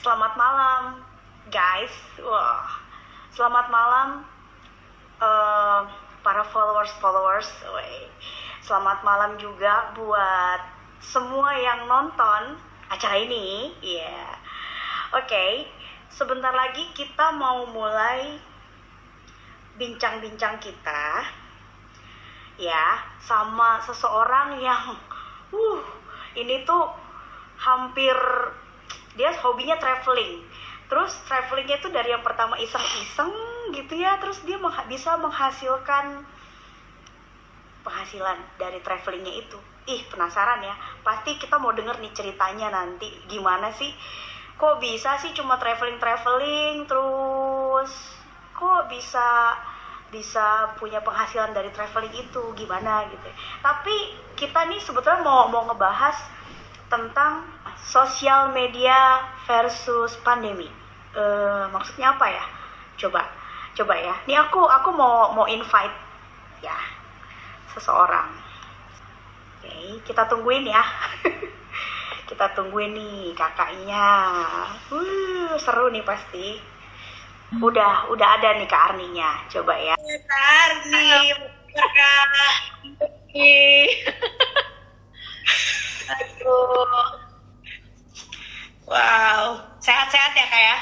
Selamat malam, guys. Wah, selamat malam eh, para followers. Selamat malam juga buat semua yang nonton acara ini. Iya. Oke, sebentar lagi kita mau mulai bincang-bincang kita ya sama seseorang yang ini tuh hampir dia hobinya traveling. Terus travelingnya itu dari yang pertama iseng-iseng gitu ya, terus dia bisa menghasilkan penghasilan dari travelingnya itu. Ih, penasaran ya. Pasti kita mau denger nih ceritanya nanti. Gimana sih? Kok bisa sih cuma traveling terus kok bisa punya penghasilan dari traveling itu, gimana gitu. Tapi kita nih sebetulnya mau ngebahas tentang sosial media versus pandemi. Maksudnya apa ya? Coba ya. Ini aku mau invite ya seseorang. Oke, kita tungguin ya. Kita tungguin nih kakaknya. Seru nih pasti. Udah ada nih Kak Arninya. Coba ya. Kak Arni, Kak. Aduh. Wow, sehat-sehat ya Kak ya?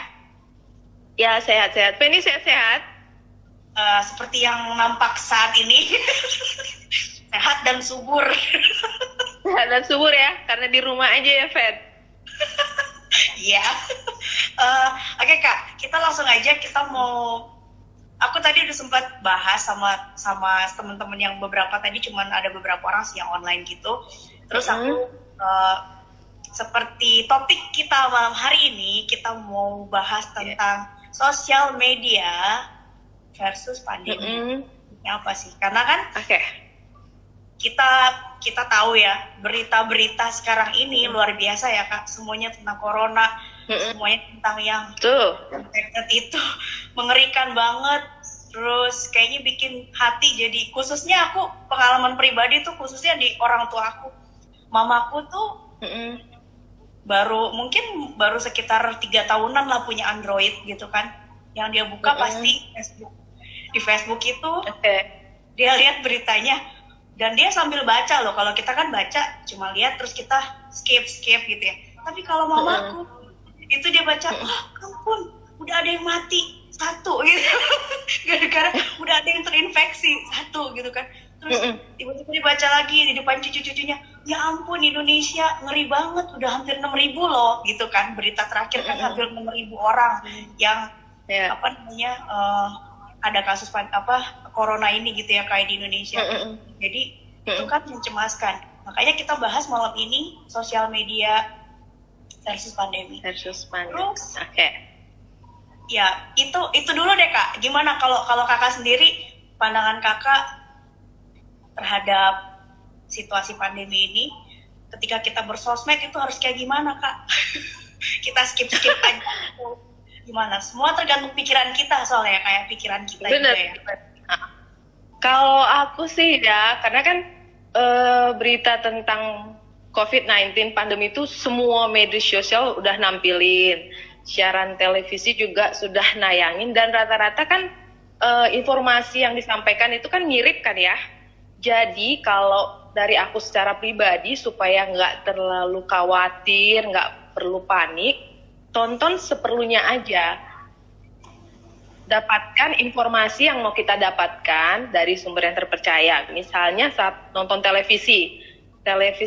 Ya, sehat-sehat. Penny sehat-sehat? Seperti yang nampak saat ini. Sehat dan subur. Sehat dan subur ya, karena di rumah aja ya, Fed. Iya. Oke Kak, kita langsung aja. Aku tadi udah sempat bahas sama teman-teman yang beberapa tadi, cuman ada beberapa orang sih yang online gitu. Terus aku seperti topik kita malam hari ini, kita mau bahas tentang sosial media versus pandemi. Ini apa sih? Karena kan kita tahu ya, berita-berita sekarang ini luar biasa ya Kak, semuanya tentang corona, semuanya tentang yang infected itu mengerikan banget. Terus kayaknya bikin hati jadi, khususnya aku pengalaman pribadi tuh khususnya di orang tua aku. Mamaku tuh baru sekitar 3 tahunan lah punya Android gitu kan. Yang dia buka pasti Facebook. Di Facebook itu dia lihat beritanya dan dia sambil baca loh. Kalau kita kan baca cuma lihat terus kita skip gitu ya. Tapi kalau mamaku itu dia baca, ampun, udah ada yang mati 1 gitu. Gara-gara udah ada yang terinfeksi 1 gitu kan. Terus tiba-tiba dibaca lagi di depan cucu-cucunya, ya ampun Indonesia ngeri banget, udah hampir 6.000 loh gitu kan. Berita terakhir kan hampir 6.000 orang yang ada kasus corona ini gitu ya kayak di Indonesia. Jadi itu kan mencemaskan. Makanya kita bahas malam ini sosial media versus pandemi. Terus ya itu dulu deh Kak. Gimana kalau Kakak sendiri, pandangan Kakak terhadap situasi pandemi ini, ketika kita bersosmed itu harus kayak gimana Kak? Kita skip aja. Gimana? Semua tergantung pikiran kita soalnya, kayak pikiran kita juga ya. Kalau aku sih ya, karena kan berita tentang COVID-19 pandemi itu semua media sosial udah nampilin, siaran televisi juga sudah nayangin, dan rata-rata kan informasi yang disampaikan itu kan mirip kan ya. Jadi kalau dari aku secara pribadi, supaya nggak terlalu khawatir, nggak perlu panik, tonton seperlunya aja. Dapatkan informasi yang mau kita dapatkan dari sumber yang terpercaya. Misalnya saat nonton televisi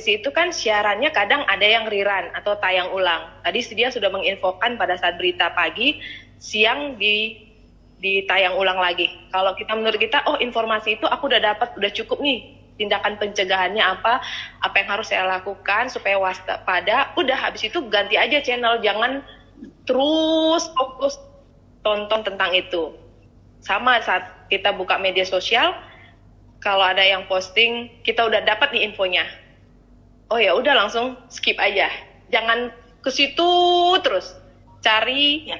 itu kan siarannya kadang ada yang rerun atau tayang ulang. Tadi dia sudah menginfokan pada saat berita pagi, siang ditayang ulang lagi. Kalau menurut kita, informasi itu aku udah dapat, udah cukup nih. Tindakan pencegahannya apa yang harus saya lakukan supaya waspada. Udah, habis itu ganti aja channel, jangan terus fokus tonton tentang itu. Sama saat kita buka media sosial, kalau ada yang posting, kita udah dapat nih infonya. Oh ya udah, langsung skip aja. Jangan ke situ terus. Cari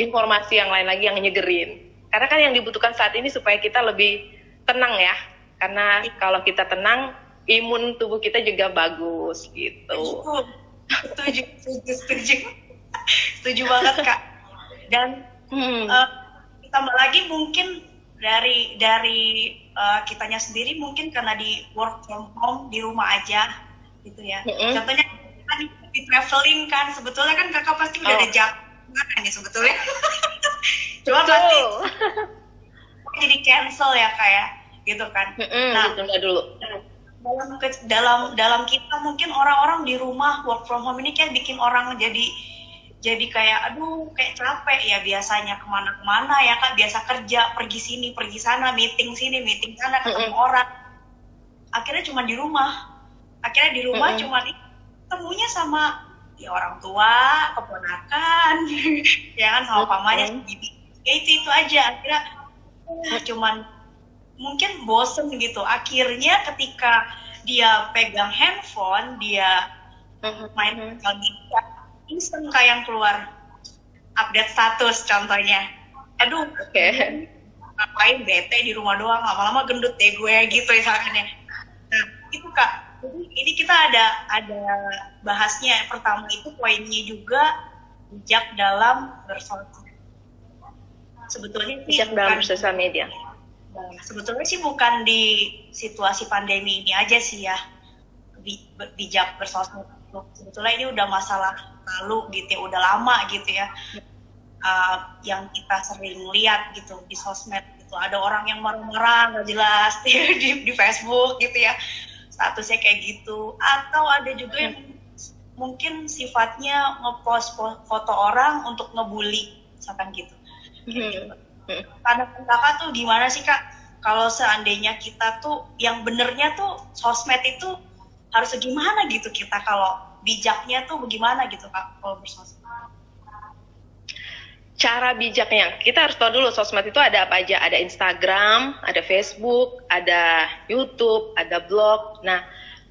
informasi yang lain lagi yang nyegerin. Karena kan yang dibutuhkan saat ini supaya kita lebih tenang ya. Karena kalau kita tenang, imun tubuh kita juga bagus gitu. Setuju. Setuju banget Kak. Dan tambah lagi mungkin dari kitanya sendiri mungkin karena di work from home, di rumah aja gitu ya. Contohnya kita di traveling kan, sebetulnya kan kakak pasti udah ada jadwal nih sebetulnya. Cuma pasti jadi cancel ya kayak gitu kan. Nah, dulu. Dalam kita mungkin orang-orang di rumah work from home ini kayak bikin orang jadi kayak aduh kayak capek ya biasanya kemana-kemana ya Kak, biasa kerja pergi sini pergi sana, meeting sini meeting sana, ketemu orang, akhirnya cuma di rumah cuma ketemunya sama ya orang tua, keponakan ya kan, sama pamannya, ya itu aja, akhirnya cuman mungkin bosen gitu. Akhirnya ketika dia pegang handphone, dia main sosial media, instan kayak yang keluar update status contohnya. Aduh, ngapain bete di rumah doang, lama-lama gendut deh gue gitu misalnya. Nah, itu Kak. Jadi ini kita ada bahasnya. Pertama itu poinnya juga bijak dalam bersosial. Sebetulnya bijak dalam bersosial media. Sebetulnya sih bukan di situasi pandemi ini aja sih ya bijak bersosmed. Sebetulnya ini udah masalah lalu gitu ya, udah lama gitu ya, yang kita sering lihat gitu di sosmed gitu, ada orang yang marah-marah nggak jelas di Facebook gitu ya, statusnya kayak gitu, atau ada juga yang mungkin sifatnya ngepost foto orang untuk ngebully misalkan gitu. Pandangan kakak tuh gimana sih Kak, kalau seandainya kita tuh yang benernya tuh sosmed itu harus gimana gitu, kita kalau bijaknya tuh bagaimana gitu Kak kalau bersosmed? Cara bijaknya, kita harus tahu dulu sosmed itu ada apa aja. Ada Instagram, ada Facebook, ada YouTube, ada blog. Nah,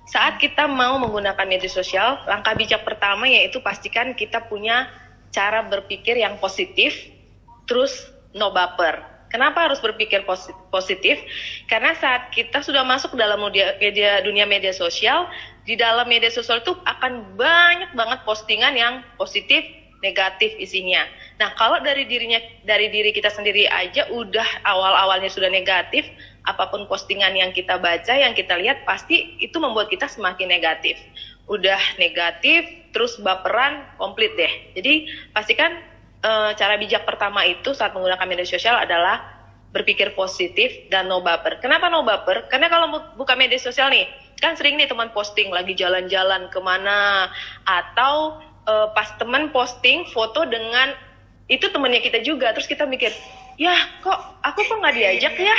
saat kita mau menggunakan media sosial, langkah bijak pertama yaitu pastikan kita punya cara berpikir yang positif, terus no baper. Kenapa harus berpikir positif? Karena saat kita sudah masuk dalam dunia media sosial, di dalam media sosial itu akan banyak banget postingan yang positif, negatif isinya. Nah, kalau dari diri kita sendiri aja udah awal-awalnya sudah negatif, apapun postingan yang kita baca, yang kita lihat, pasti itu membuat kita semakin negatif. Udah negatif, terus baperan, komplit deh. Jadi, pastikan cara bijak pertama itu saat menggunakan media sosial adalah berpikir positif dan no baper. Kenapa no baper? Karena kalau buka media sosial nih, kan sering nih teman posting lagi jalan-jalan kemana, atau pas teman posting foto dengan itu temannya kita juga, terus kita mikir, ya kok aku nggak diajak ya?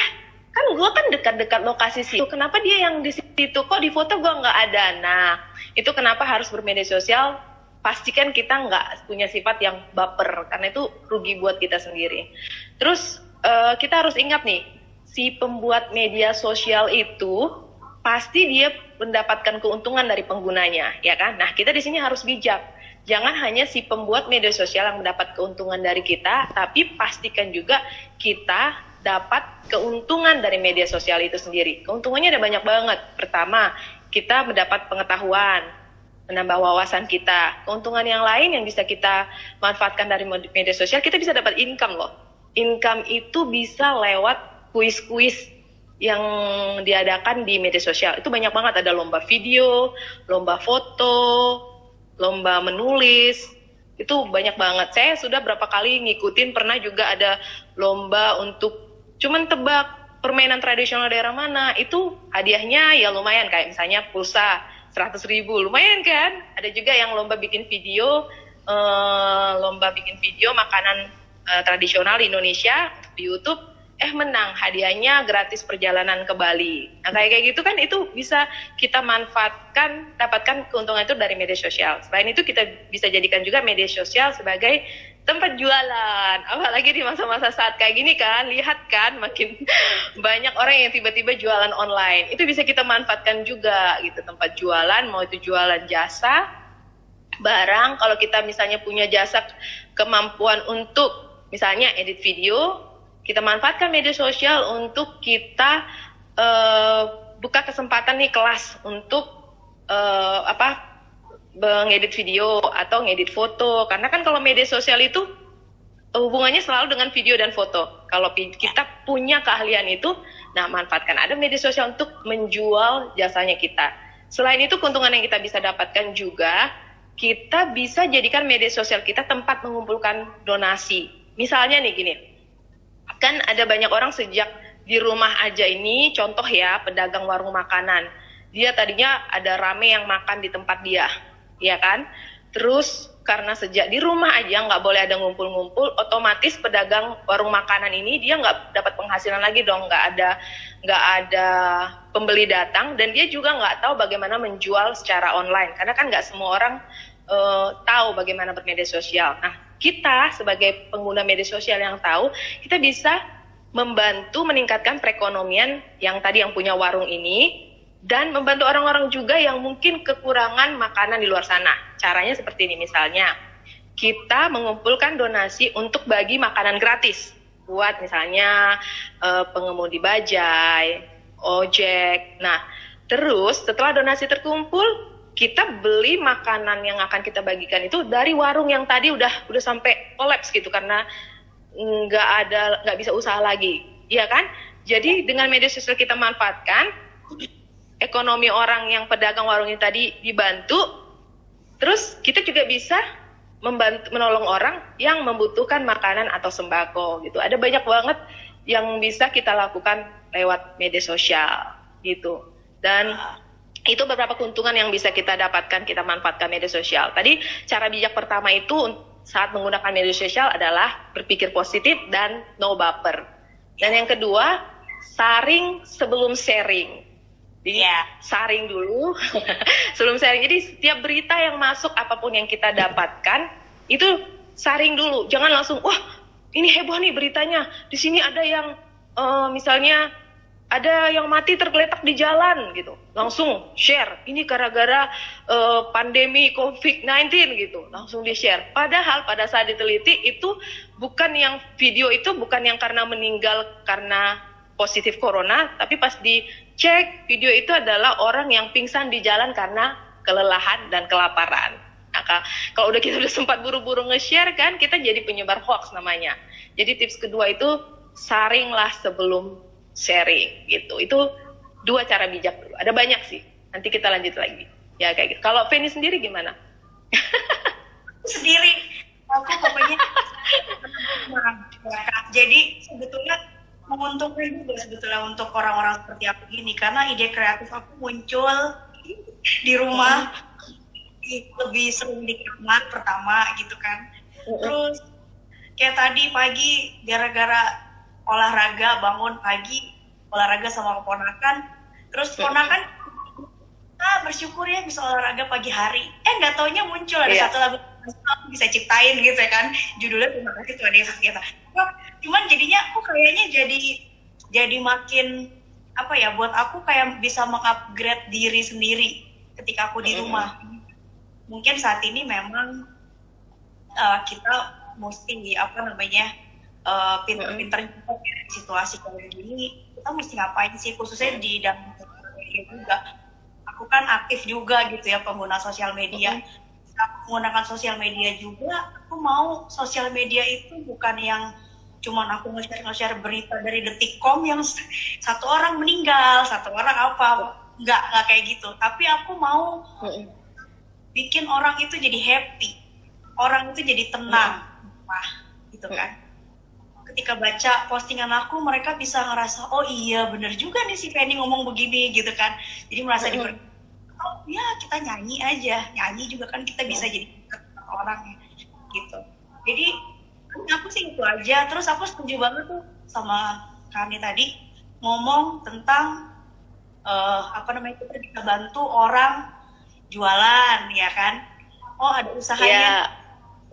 Kan gue kan dekat-dekat lokasi situ, kenapa dia yang di situ, kok di foto gue nggak ada? Nah, itu kenapa harus bermedia sosial. Pastikan kita nggak punya sifat yang baper, karena itu rugi buat kita sendiri. Terus kita harus ingat nih, si pembuat media sosial itu pasti dia mendapatkan keuntungan dari penggunanya, ya kan? Nah, kita di sini harus bijak. Jangan hanya si pembuat media sosial yang mendapat keuntungan dari kita, tapi pastikan juga kita dapat keuntungan dari media sosial itu sendiri. Keuntungannya ada banyak banget. Pertama, kita mendapat pengetahuan, menambah wawasan kita. Keuntungan yang lain yang bisa kita manfaatkan dari media sosial, kita bisa dapat income loh. Income itu bisa lewat kuis-kuis yang diadakan di media sosial. Itu banyak banget, ada lomba video, lomba foto, lomba menulis. Itu banyak banget. Saya sudah berapa kali ngikutin, pernah juga ada lomba untuk cuman tebak permainan tradisional daerah mana. Itu hadiahnya ya lumayan, kayak misalnya pulsa 100.000, lumayan kan? Ada juga yang lomba bikin video makanan tradisional di Indonesia di YouTube, menang, hadiahnya gratis perjalanan ke Bali. Nah, kayak gitu kan, itu bisa kita manfaatkan, dapatkan keuntungan itu dari media sosial. Selain itu, kita bisa jadikan juga media sosial sebagai tempat jualan. Apalagi di masa-masa saat kayak gini kan, lihat kan makin banyak orang yang tiba-tiba jualan online. Itu bisa kita manfaatkan juga gitu, tempat jualan, mau itu jualan jasa, barang. Kalau kita misalnya punya jasa kemampuan untuk misalnya edit video, kita manfaatkan media sosial untuk kita buka kesempatan nih kelas untuk ngedit video atau ngedit foto. Karena kan kalau media sosial itu hubungannya selalu dengan video dan foto. Kalau kita punya keahlian itu, nah manfaatkan ada media sosial untuk menjual jasanya kita. Selain itu keuntungan yang kita bisa dapatkan juga, kita bisa jadikan media sosial kita tempat mengumpulkan donasi. Misalnya nih gini, kan ada banyak orang sejak di rumah aja ini, contoh ya pedagang warung makanan, dia tadinya ada rame yang makan di tempat dia, ya kan? Terus karena sejak di rumah aja nggak boleh ada ngumpul-ngumpul, otomatis pedagang warung makanan ini dia nggak dapat penghasilan lagi dong, nggak ada pembeli datang, dan dia juga nggak tahu bagaimana menjual secara online, karena kan nggak semua orang tahu bagaimana bermedia sosial. Nah, kita sebagai pengguna media sosial yang tahu, kita bisa membantu meningkatkan perekonomian yang tadi yang punya warung ini, dan membantu orang-orang juga yang mungkin kekurangan makanan di luar sana. Caranya seperti ini, misalnya kita mengumpulkan donasi untuk bagi makanan gratis buat misalnya pengemudi bajai, ojek. Nah, terus setelah donasi terkumpul, kita beli makanan yang akan kita bagikan itu dari warung yang tadi udah sampai kolaps gitu karena nggak bisa usaha lagi, iya kan? Jadi dengan media sosial kita manfaatkan, ekonomi orang yang pedagang warung ini tadi dibantu, terus kita juga bisa menolong orang yang membutuhkan makanan atau sembako gitu. Ada banyak banget yang bisa kita lakukan lewat media sosial gitu. Dan itu beberapa keuntungan yang bisa kita dapatkan, kita manfaatkan media sosial. Tadi cara bijak pertama itu saat menggunakan media sosial adalah berpikir positif dan no baper. Dan yang kedua, saring sebelum sharing. Jadi saring dulu sebelum sharing. Jadi setiap berita yang masuk, apapun yang kita dapatkan, itu saring dulu. Jangan langsung, wah ini heboh nih beritanya. Di sini ada yang misalnya ada yang mati tergeletak di jalan gitu. Langsung share. Ini gara-gara pandemi COVID-19 gitu. Langsung di-share. Padahal pada saat diteliti itu bukan yang video itu bukan yang karena meninggal karena positif corona, tapi pas dicek video itu adalah orang yang pingsan di jalan karena kelelahan dan kelaparan. Nah, kalau kita udah sempat buru-buru nge-share kan, kita jadi penyebar hoax namanya. Jadi tips kedua itu saringlah sebelum sharing gitu. Itu dua cara bijak dulu. Ada banyak sih. Nanti kita lanjut lagi. Ya kayak gitu. Kalau Penny sendiri gimana? Sendiri. Aku pokoknya jadi sebetulnya menguntungkan juga sebetulnya untuk orang-orang seperti aku gini, karena ide kreatif aku muncul di rumah, lebih sering di kamar pertama gitu kan. Terus kayak tadi pagi gara-gara olahraga, bangun pagi olahraga sama keponakan, terus keponakan bersyukur ya bisa olahraga pagi hari, nggak taunya muncul ada satu lagu bisa ciptain gitu ya kan, judulnya terima kasih Tuhan Yesus gitu. Cuman jadinya aku kayaknya jadi makin apa ya, buat aku kayak bisa mengupgrade diri sendiri ketika aku di rumah. Mungkin saat ini memang kita mesti pinter-pinter situasi kayak gini, kita mesti ngapain sih, khususnya di dalam media juga. Aku kan aktif juga gitu ya, pengguna sosial media. Aku menggunakan sosial media juga, aku mau sosial media itu bukan yang cuman aku nge-share berita dari Detik.com yang satu orang meninggal, satu orang apa, nggak kayak gitu. Tapi aku mau bikin orang itu jadi happy, orang itu jadi tenang, gitu kan. Ketika baca postingan aku, mereka bisa ngerasa, oh iya bener juga nih si Penny ngomong begini gitu kan. Jadi merasa oh ya kita nyanyi aja, nyanyi juga kan kita bisa jadi orang gitu. Jadi aku sih itu aja. Terus aku setuju banget tuh sama kami tadi ngomong tentang kita bisa bantu orang jualan ya kan. Oh ada usahanya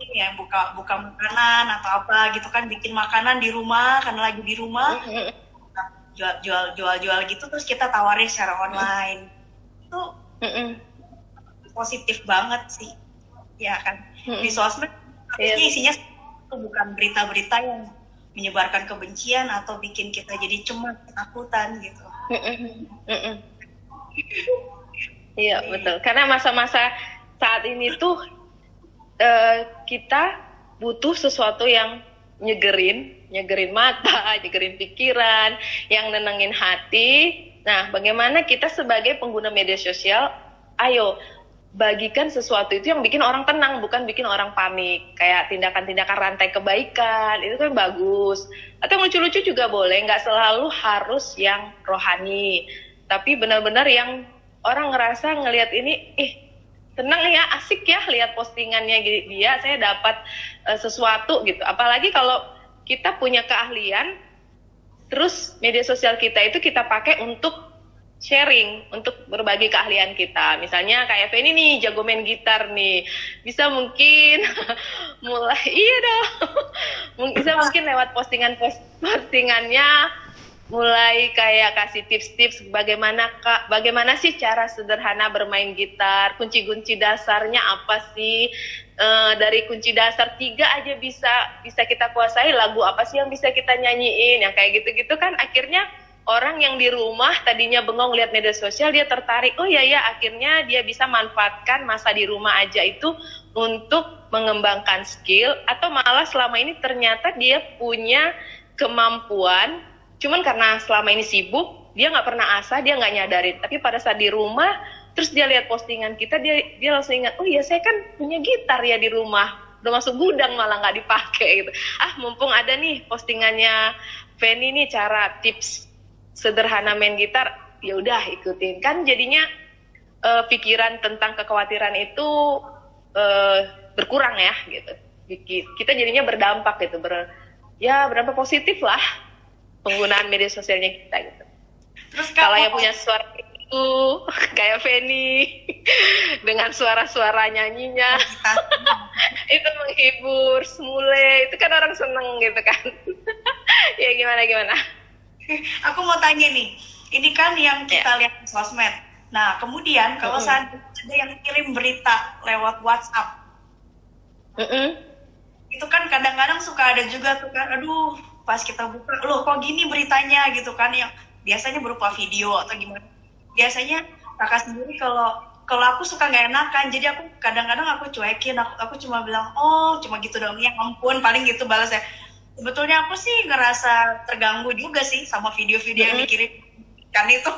ya buka makanan atau apa gitu kan, bikin makanan di rumah karena lagi di rumah, jual gitu, terus kita tawarin secara online. Itu positif banget sih ya kan. Di sosmed isinya bukan berita-berita yang menyebarkan kebencian atau bikin kita jadi cemas, ketakutan gitu. Iya betul, karena masa-masa saat ini tuh kita butuh sesuatu yang nyegerin mata, nyegerin pikiran, yang nenangin hati. Nah, bagaimana kita sebagai pengguna media sosial, ayo bagikan sesuatu itu yang bikin orang tenang, bukan bikin orang panik. Kayak tindakan-tindakan rantai kebaikan, itu kan bagus. Atau yang lucu-lucu juga boleh, nggak selalu harus yang rohani. Tapi benar-benar yang orang ngerasa ngelihat ini, tenang ya, asik ya lihat postingannya dia, saya dapat sesuatu gitu. Apalagi kalau kita punya keahlian, terus media sosial kita itu kita pakai untuk sharing, untuk berbagi keahlian kita. Misalnya kayak Feni nih, jago main gitar nih. Bisa mungkin mulai, iya dong, bisa mungkin lewat postingannya, mulai kayak kasih tips-tips bagaimana sih cara sederhana bermain gitar, kunci-kunci dasarnya apa sih, dari kunci dasar 3 aja bisa kita kuasai, lagu apa sih yang bisa kita nyanyiin, yang kayak gitu-gitu kan akhirnya orang yang di rumah tadinya bengong lihat media sosial, dia tertarik, oh ya akhirnya dia bisa manfaatkan masa di rumah aja itu untuk mengembangkan skill, atau malah selama ini ternyata dia punya kemampuan, cuman karena selama ini sibuk, dia nggak pernah asah, dia nggak nyadarin. Tapi pada saat di rumah, terus dia lihat postingan kita, dia langsung ingat, oh iya saya kan punya gitar ya di rumah, udah masuk gudang malah nggak dipakai gitu. Mumpung ada nih postingannya Feni nih cara tips sederhana main gitar, ya udah ikutin. Kan jadinya pikiran tentang kekhawatiran itu berkurang ya gitu. Kita jadinya berdampak gitu, berdampak positif lah penggunaan media sosialnya kita gitu. Terus kalau yang punya suara itu kayak Feni dengan suara-suara nyanyinya itu menghibur, semule itu kan orang seneng gitu kan. Ya gimana? Aku mau tanya nih, ini kan yang kita lihat di sosmed. Nah kemudian kalau saat ada yang kirim berita lewat WhatsApp, itu kan kadang-kadang suka ada juga tuh kan, aduh pas kita buka, loh kok gini beritanya gitu kan, yang biasanya berupa video atau gimana. Biasanya kakak sendiri kalau aku suka nggak enakan, jadi aku kadang-kadang aku cuekin, aku cuma bilang, oh cuma gitu dong, ya ampun, paling gitu balasnya. Sebetulnya aku sih ngerasa terganggu juga sih sama video-video yang dikirim kan itu.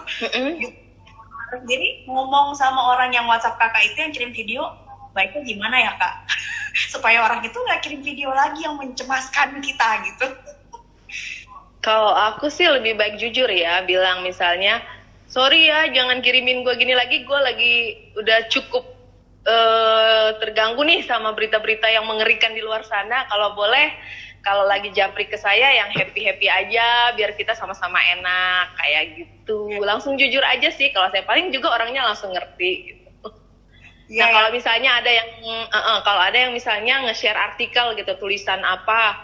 Jadi ngomong sama orang yang WhatsApp kakak itu yang kirim video, baiknya gimana ya kak? Supaya orang itu nggak kirim video lagi yang mencemaskan kita gitu. Kalau aku sih lebih baik jujur ya, bilang misalnya, sorry ya jangan kirimin gue gini lagi, gue lagi udah cukup terganggu nih sama berita-berita yang mengerikan di luar sana. Kalau boleh, kalau lagi japri ke saya yang happy-happy aja, biar kita sama-sama enak, kayak gitu. Langsung jujur aja sih, kalau saya paling juga orangnya langsung ngerti gitu. Nah kalau misalnya ada yang misalnya nge-share artikel gitu, tulisan apa,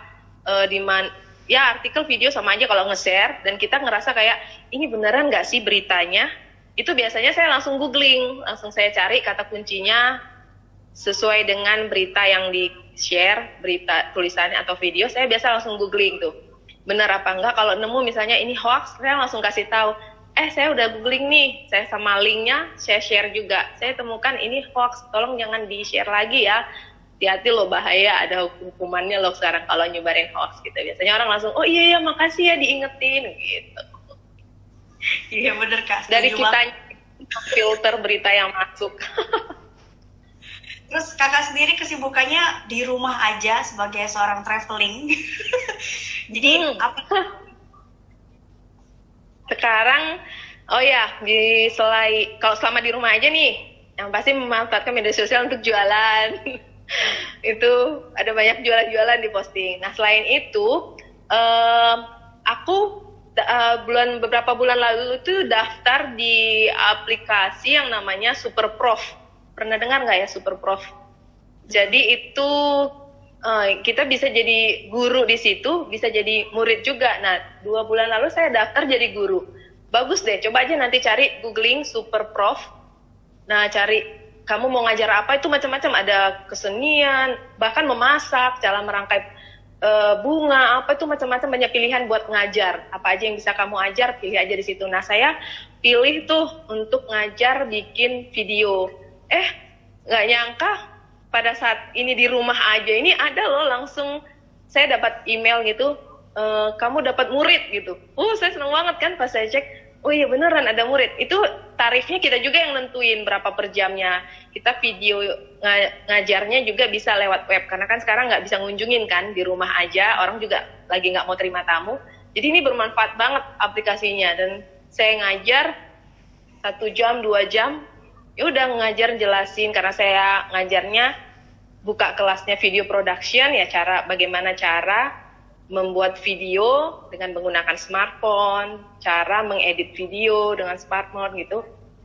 di mana, ya artikel video sama aja kalau nge-share, dan kita ngerasa kayak, ini beneran nggak sih beritanya? Itu biasanya saya langsung googling, langsung saya cari kata kuncinya, sesuai dengan berita yang di-share, berita tulisannya atau video, saya biasa langsung googling tuh. Benar apa enggak, kalau nemu misalnya ini hoax, saya langsung kasih tahu, saya udah googling nih, saya sama linknya, saya share juga. Saya temukan ini hoax, tolong jangan di-share lagi ya. Hati-hati loh, bahaya, ada hukumannya loh sekarang kalau nyebarin hoax gitu. Biasanya orang langsung, oh iya makasih ya diingetin gitu. Iya bener kak. Dari kita filter berita yang masuk. Terus kakak sendiri kesibukannya di rumah aja sebagai seorang traveling. Jadi apa? Sekarang, kalau selama di rumah aja nih, yang pasti memanfaatkan media sosial untuk jualan. Itu ada banyak jualan-jualan di posting. Nah selain itu, aku beberapa bulan lalu itu daftar di aplikasi yang namanya Superprof. Pernah dengar nggak ya Superprof? Jadi itu kita bisa jadi guru di situ, bisa jadi murid juga. Nah 2 bulan lalu saya daftar jadi guru. Bagus deh, coba aja nanti cari googling Superprof. Nah cari kamu mau ngajar apa, itu macam-macam, ada kesenian, bahkan memasak, cara merangkai bunga, apa itu macam-macam, banyak pilihan buat ngajar. Apa aja yang bisa kamu ajar, pilih aja di situ. Nah saya pilih tuh untuk ngajar bikin video. nggak nyangka pada saat ini di rumah aja ini ada loh langsung saya dapat email gitu, kamu dapat murid gitu. Saya seneng banget kan pas saya cek, oh iya beneran ada murid. Itu tarifnya kita juga yang nentuin berapa per jamnya. Kita video ngajarnya juga bisa lewat web karena kan sekarang nggak bisa ngunjungin kan, di rumah aja, orang juga lagi nggak mau terima tamu. Jadi ini bermanfaat banget aplikasinya, dan saya ngajar 1 jam 2 jam ya udah ngajar jelasin, karena saya ngajarnya buka kelasnya video production ya, bagaimana cara membuat video dengan menggunakan smartphone, cara mengedit video dengan smartphone gitu.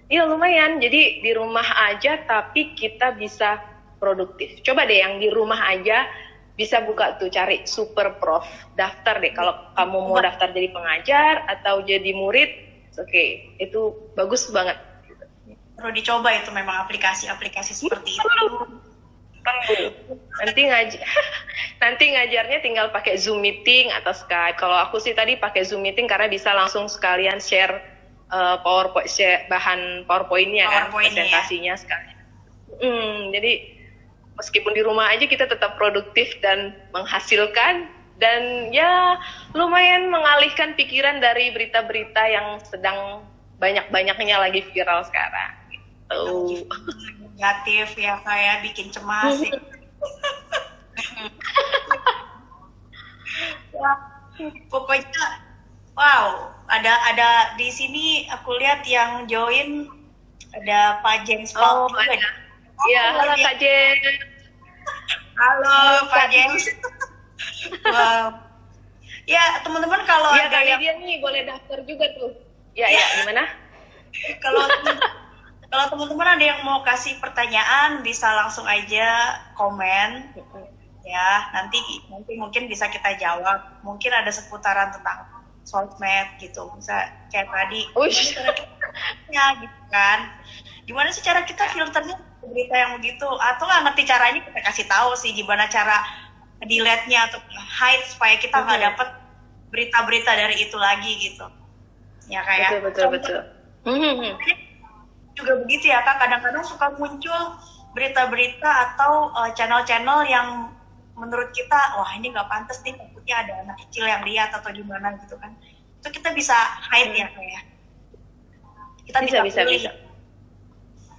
Iya lumayan, jadi di rumah aja tapi kita bisa produktif. Coba deh yang di rumah aja bisa buka tuh, cari Super Prof, daftar deh kalau kamu mau daftar jadi pengajar atau jadi murid. Oke, itu bagus banget. Perlu dicoba itu memang aplikasi-aplikasi seperti itu. Nanti ngajarnya tinggal pakai Zoom meeting atau Skype. Kalau aku sih tadi pakai Zoom meeting karena bisa langsung sekalian share PowerPoint, bahan PowerPoint-nya kan, presentasinya sekalian. Jadi meskipun di rumah aja kita tetap produktif dan menghasilkan, dan ya lumayan mengalihkan pikiran dari berita-berita yang sedang banyak-banyaknya lagi viral sekarang. Gitu. Negatif ya, kayak bikin cemas. Ya, pokoknya wow, ada di sini aku lihat yang join ada Pak James Paul juga. Iya, halo Kak James. Halo Pak James. Wow. Ya teman-teman kalau ya, ada yang dia nih boleh daftar juga tuh. Ya, gimana? Kalau teman-teman ada yang mau kasih pertanyaan bisa langsung aja komen. Ya, nanti mungkin bisa kita jawab. Mungkin ada seputaran tentang sosmed gitu. Bisa kayak tadi. Ya, gitu kan. Gimana sih cara kita filternya berita yang begitu? Atau nggak ngerti caranya, kita kasih tahu sih gimana cara delete-nya atau hide supaya kita nggak dapet berita-berita dari itu lagi gitu. Ya kayak betul. Juga begitu ya Kak, kadang-kadang suka muncul berita-berita atau channel-channel yang menurut kita, wah ini nggak pantas nih, takutnya ada anak kecil yang lihat atau gimana gitu kan. Itu kita bisa hide ya kayak. Kita bisa.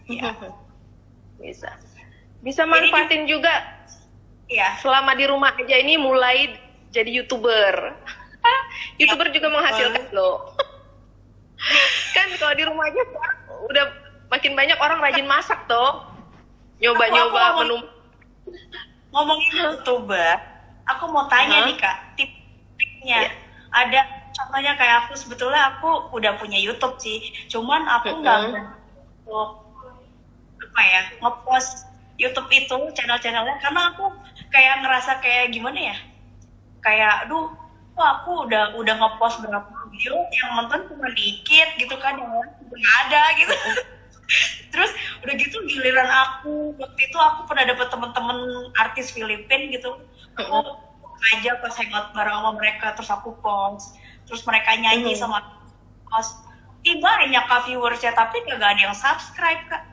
Ya. Bisa manfaatin juga. Iya. Selama di rumah aja ini mulai jadi YouTuber. YouTuber juga menghasilkan loh. Kan kalau di rumah aja udah makin banyak orang rajin masak toh. Nyoba-nyoba menu. Ngomongin YouTuber, aku mau tanya nih Kak, tip-tipnya. Ada contohnya kayak aku, sebetulnya aku udah punya YouTube sih, cuman aku nggak ngepost YouTube itu channel-channelnya karena aku kayak ngerasa kayak gimana ya, kayak kok aku udah ngepost berapa video yang nonton cuma dikit gitu kan, yang lain nggak ada gitu. Terus udah gitu giliran waktu itu aku pernah dapet temen-temen artis Filipina gitu, aku aja pas hangout bareng sama mereka, terus aku post, terus mereka nyanyi sama post, banyak Kak viewersnya tapi kagak ada yang subscribe Kak.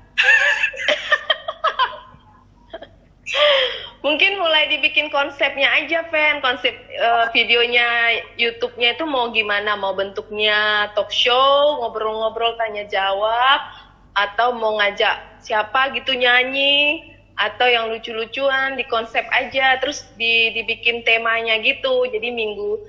Mungkin mulai dibikin konsepnya aja, konsep videonya YouTube-nya itu mau gimana, mau bentuknya talk show, ngobrol-ngobrol tanya jawab, atau mau ngajak siapa gitu nyanyi, atau yang lucu-lucuan, di konsep aja, terus dibikin temanya gitu. Jadi minggu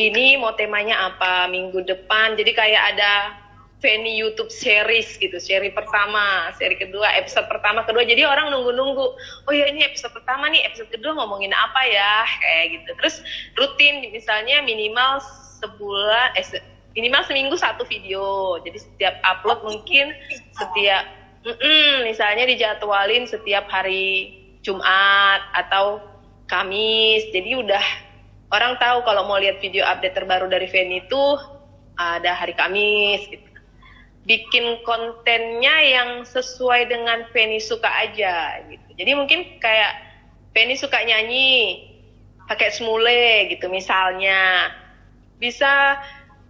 ini mau temanya apa, minggu depan, jadi kayak ada Fanny YouTube series gitu, seri pertama, seri kedua, episode pertama, kedua, jadi orang nunggu-nunggu, oh ya ini episode pertama nih, episode kedua ngomongin apa ya, kayak gitu. Terus rutin, misalnya minimal seminggu 1 video, jadi setiap upload mungkin misalnya dijadwalin setiap hari Jumat atau Kamis, jadi udah orang tahu kalau mau lihat video update terbaru dari Fanny itu ada hari Kamis gitu. Bikin kontennya yang sesuai dengan Fanny suka aja gitu. Jadi mungkin kayak Fanny suka nyanyi pakai semule gitu misalnya, bisa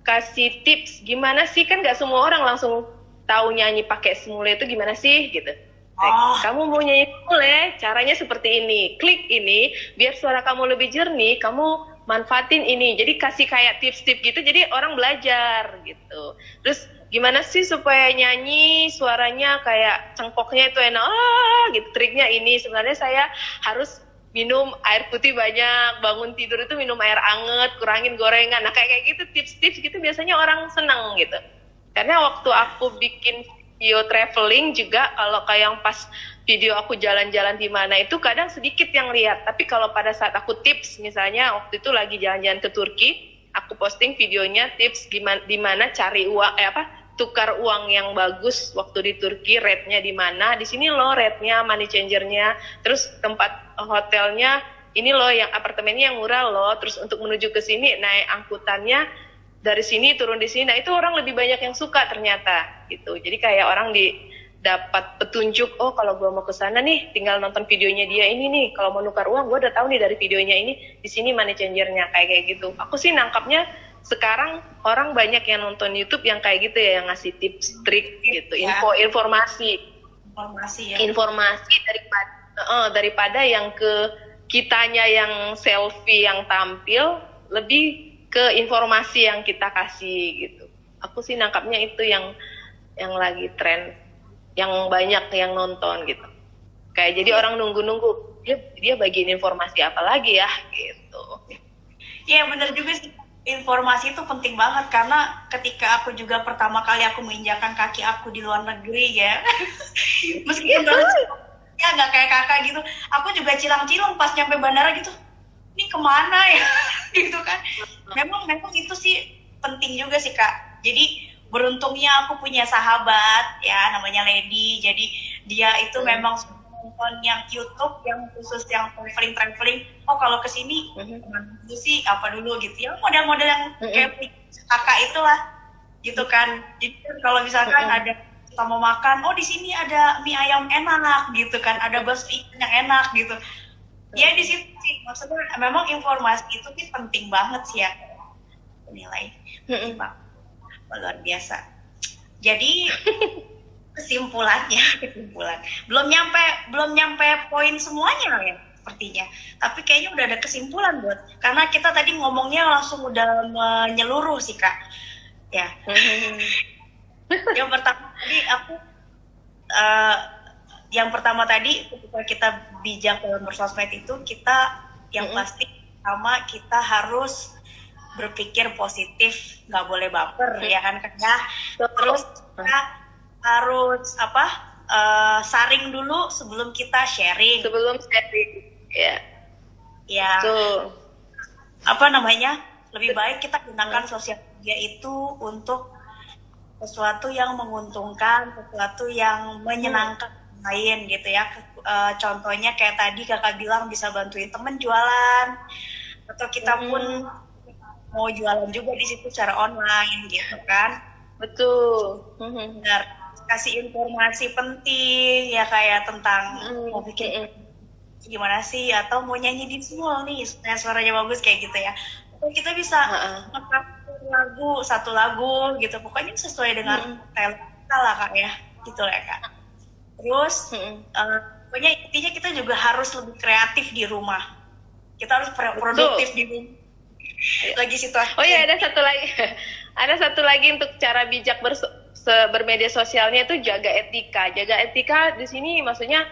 kasih tips gimana sih, kan nggak semua orang langsung tahu nyanyi pakai semule itu gimana sih gitu. Oh. Kamu mau nyanyi boleh, caranya seperti ini. Klik ini, biar suara kamu lebih jernih, kamu manfaatin ini. Jadi kasih kayak tips-tips gitu, jadi orang belajar gitu. Terus gimana sih supaya nyanyi suaranya kayak cengkoknya itu enak, gitu. Triknya ini, sebenarnya saya harus minum air putih banyak, bangun tidur itu minum air anget, kurangin gorengan. Nah kayak gitu tips-tips gitu biasanya orang seneng gitu. Karena waktu aku bikin video traveling juga, kalau kayak yang pas video aku jalan-jalan di mana itu kadang sedikit yang lihat. Tapi kalau pada saat aku tips, misalnya waktu itu lagi jalan-jalan ke Turki, aku posting videonya tips di mana cari uang, tukar uang yang bagus waktu di Turki, rate-nya di mana, di sini loh rate-nya, money changer-nya, terus tempat hotelnya, ini loh yang apartemennya yang murah loh, terus untuk menuju ke sini naik angkutannya dari sini turun di sini. Nah itu orang lebih banyak yang suka ternyata gitu. Jadi kayak orang dapat petunjuk, oh kalau gue mau ke sana nih tinggal nonton videonya dia ini nih, kalau mau nukar uang gue udah tahu nih dari videonya ini, di sini money changer-nya kayak gitu. Aku sih nangkapnya sekarang orang banyak yang nonton YouTube yang kayak gitu ya, yang ngasih tips trik gitu, informasi ya. Informasi daripada yang ke kitanya yang selfie yang tampil, lebih ke informasi yang kita kasih gitu. Aku sih nangkapnya itu yang lagi tren, yang banyak yang nonton gitu. Kayak jadi orang nunggu-nunggu dia bagiin informasi apa lagi ya gitu. Iya benar juga sih, informasi itu penting banget, karena ketika aku juga pertama kali aku menginjakan kaki aku di luar negeri ya, meskipun ya nggak kayak kakak gitu, aku juga cilang-cilang pas nyampe bandara gitu, ini kemana ya gitu kan. Memang itu sih penting juga sih Kak. Jadi beruntungnya aku punya sahabat ya namanya Lady, jadi dia itu memang nonton yang YouTube yang khusus yang traveling. Oh kalau kesini kemana dulu sih, apa dulu gitu ya, model-model yang kayak kakak itulah gitu kan. Jadi kalau misalkan ada kita mau makan, oh di sini ada mie ayam enak gitu kan, ada bakso ikan yang enak gitu. Ya di situ sih maksudnya memang informasi itu sih penting banget sih ya, nilai luar biasa. Jadi kesimpulan belum nyampe poin semuanya ya sepertinya, tapi kayaknya udah ada kesimpulan buat, karena kita tadi ngomongnya langsung udah menyeluruh sih Kak ya. Yang pertama tadi ketika kita bijak dalam bersosmed itu, kita yang pasti pertama kita harus berpikir positif, nggak boleh baper ya kan Kak ya. Terus kita harus saring dulu sebelum kita sharing. Ya. Lebih baik kita gunakan sosial media itu untuk sesuatu yang menguntungkan, sesuatu yang menyenangkan lain gitu ya. Contohnya kayak tadi kakak bilang bisa bantuin temen jualan, atau kita pun mau jualan juga di situ secara online gitu kan. Betul. Benar. Kasih informasi penting ya kayak tentang mau bikin gimana sih, atau mau nyanyi di mall nih supaya suaranya bagus kayak gitu ya. Kita bisa satu lagu gitu, pokoknya sesuai dengan talent kita lah Kak ya, gitu ya Kak. Terus pokoknya intinya kita juga harus lebih kreatif di rumah, kita harus produktif di rumah. Lagi situasi. Oh iya, ada satu lagi untuk cara bijak bermedia sosialnya itu jaga etika. Jaga etika di sini maksudnya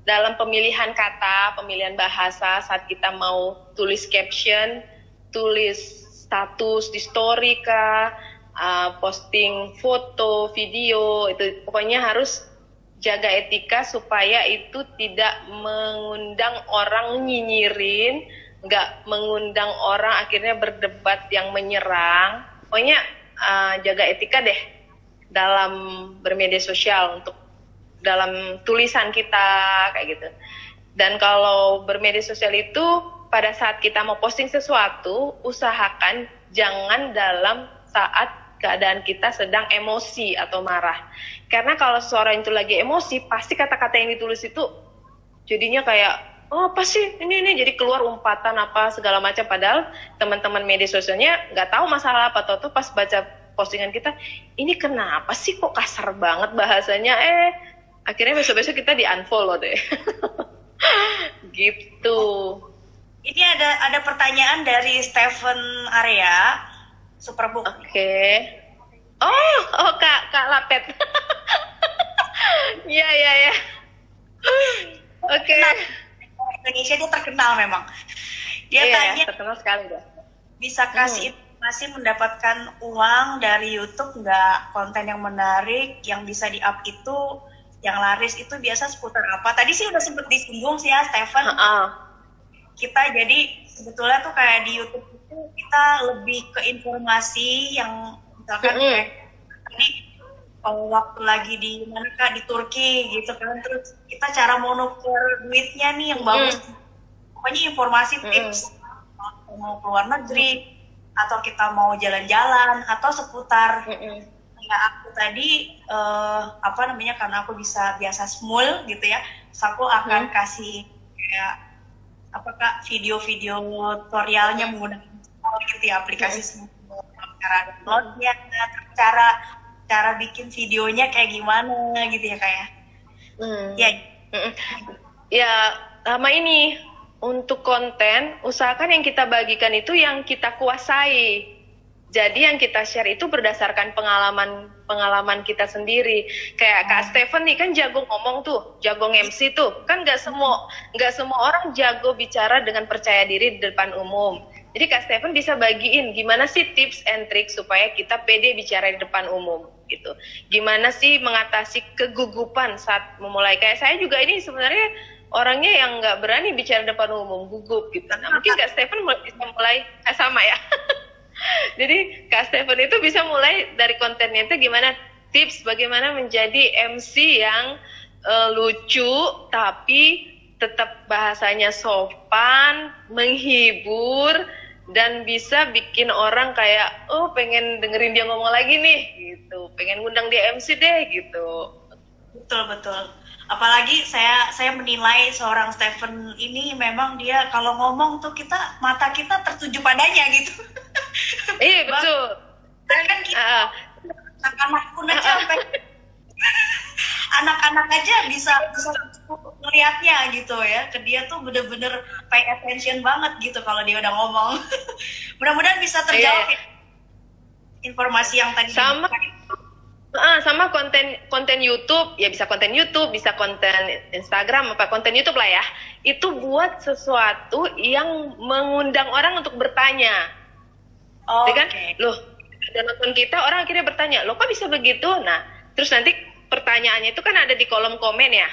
dalam pemilihan kata, pemilihan bahasa saat kita mau tulis caption, tulis status di story kah, posting foto, video, itu pokoknya harus jaga etika supaya itu tidak mengundang orang nyinyirin, nggak mengundang orang akhirnya berdebat yang menyerang. Pokoknya jaga etika deh dalam bermedia sosial, untuk dalam tulisan kita kayak gitu. Dan kalau bermedia sosial itu pada saat kita mau posting sesuatu, usahakan jangan dalam saat keadaan kita sedang emosi atau marah. Karena kalau seorang itu lagi emosi, pasti kata-kata yang ditulis itu jadinya kayak, oh apa sih ini jadi keluar umpatan apa segala macam. Padahal teman-teman media sosialnya nggak tahu masalah apa, tuh pas baca postingan kita, ini kenapa sih kok kasar banget bahasanya, Akhirnya besok-besok kita di-unfollow deh. Gitu. Ini ada pertanyaan dari Stephen Area, Superbook. Oke. Oh Kak Lapet. Iya. Oke. Indonesia dia terkenal memang. Dia tanya, terkenal sekali deh. Bisa kasih informasi mendapatkan uang dari YouTube nggak? Konten yang menarik yang bisa di-up itu, yang laris itu biasa seputar apa? Tadi sih udah sempet disinggung sih ya Stephen. Kita jadi sebetulnya tuh kayak di YouTube itu kita lebih ke informasi yang misalkan kayak tadi waktu lagi di mana Kak, di Turki gitu kan, terus kita cara mau nuker duitnya nih yang bagus, pokoknya informasi tips mau keluar negeri atau kita mau jalan-jalan atau seputar ya aku tadi karena aku biasa small gitu ya, terus aku akan kasih kayak video-video tutorialnya menggunakan gitu ya, aplikasi semua, cara downloadnya, cara bikin videonya kayak gimana gitu ya kayak. Ya sama ini untuk konten, usahakan yang kita bagikan itu yang kita kuasai. Jadi yang kita share itu berdasarkan pengalaman kita sendiri. Kayak Kak Stephen nih kan jago ngomong tuh, jago MC tuh. Kan nggak semua orang jago bicara dengan percaya diri di depan umum. Jadi Kak Stephen bisa bagiin gimana sih tips and trick supaya kita pede bicara di depan umum gitu. Gimana sih mengatasi kegugupan saat memulai. Kayak saya juga ini sebenarnya orangnya yang nggak berani bicara di depan umum, gugup gitu. Nah, mungkin Kak Stephen bisa mulai sama ya. Jadi Kak Stephen itu bisa mulai dari kontennya itu gimana tips bagaimana menjadi MC yang lucu tapi tetap bahasanya sopan, menghibur, dan bisa bikin orang kayak pengen dengerin dia ngomong lagi nih gitu, pengen ngundang dia MC deh gitu. Betul. Apalagi saya menilai seorang Stephen ini memang dia kalau ngomong tuh mata kita tertuju padanya gitu. Iya betul. Kan kita anak-anak pun aja sampai anak-anak aja bisa melihatnya gitu ya. Ke dia tuh bener-bener pay attention banget gitu kalau dia udah ngomong. Mudah-mudahan bisa terjawab ya informasi yang tadi. Sama konten YouTube, ya bisa konten YouTube, bisa konten Instagram, konten YouTube lah ya. Itu buat sesuatu yang mengundang orang untuk bertanya. Kan? Loh, ada nonton kita, orang akhirnya bertanya, loh kok bisa begitu? Nah, terus nanti pertanyaannya itu kan ada di kolom komen ya.